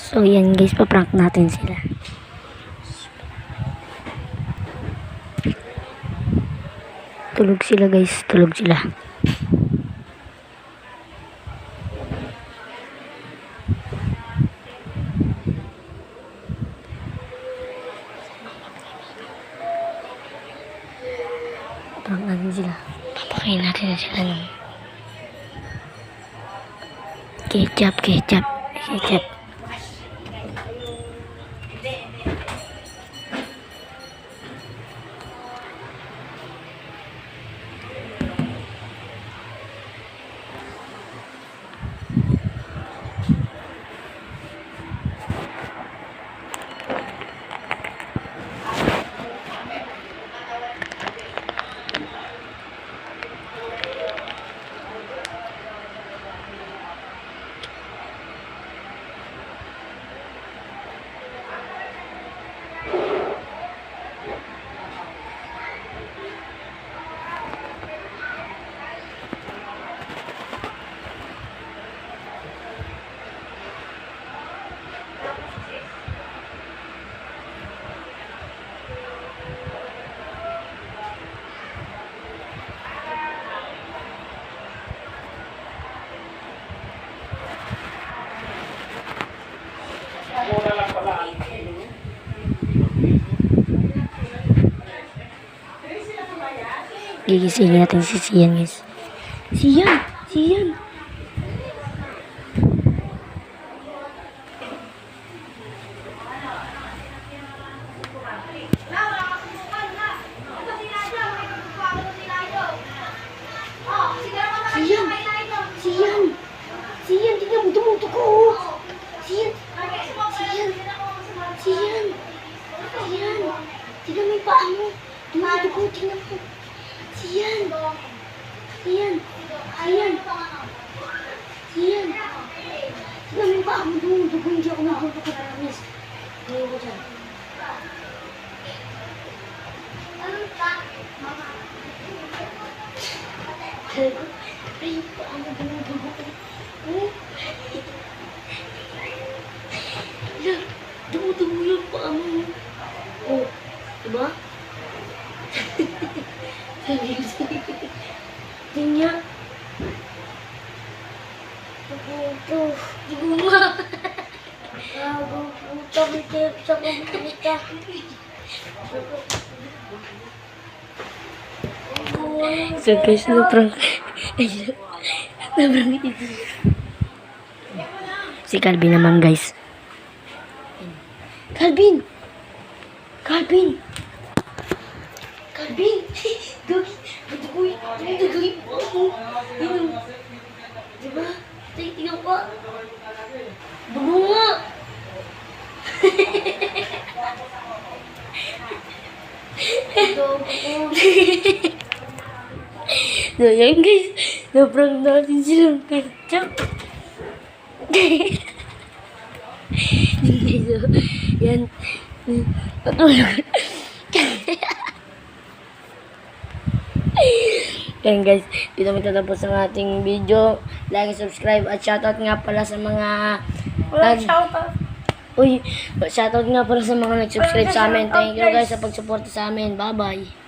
So yan guys, paprank natin sila. Tulog sila guys, tulog sila. Prank natin sila. Papakain natin na sila ng ketchup. Gigisingin natin si Sian guys. Sian! Sian, tingnan mo, tumutok ko. Sian. Tingnan mo yung paa mo. Tumutok ko, tingnan mo. Sian. Tingnan mo yung paa mo, tumutok ko. Hindi ako nagtutok ko, promise. Ngayon ko dyan. Ay, yung paa mo, tumutok ko. Tumutubo yung paa mo. Oh, diba? Tingnan. Ito. Diguma. Puta, bitip sa kumita. So guys, na-prank ito. Si Calvin naman guys. Calvin! Dugi po ako. Yun. Diba? Tingnan ko. Bugo nga. So yan guys, na-prank natin silang ketchup. Yan. Yan guys, dito matatapos ang ating video. Like, subscribe, at shoutout nga pala sa mga shoutout nga pala sa mga nag-subscribe sa amin. Thank you guys sa pagsuporta sa amin. Bye bye.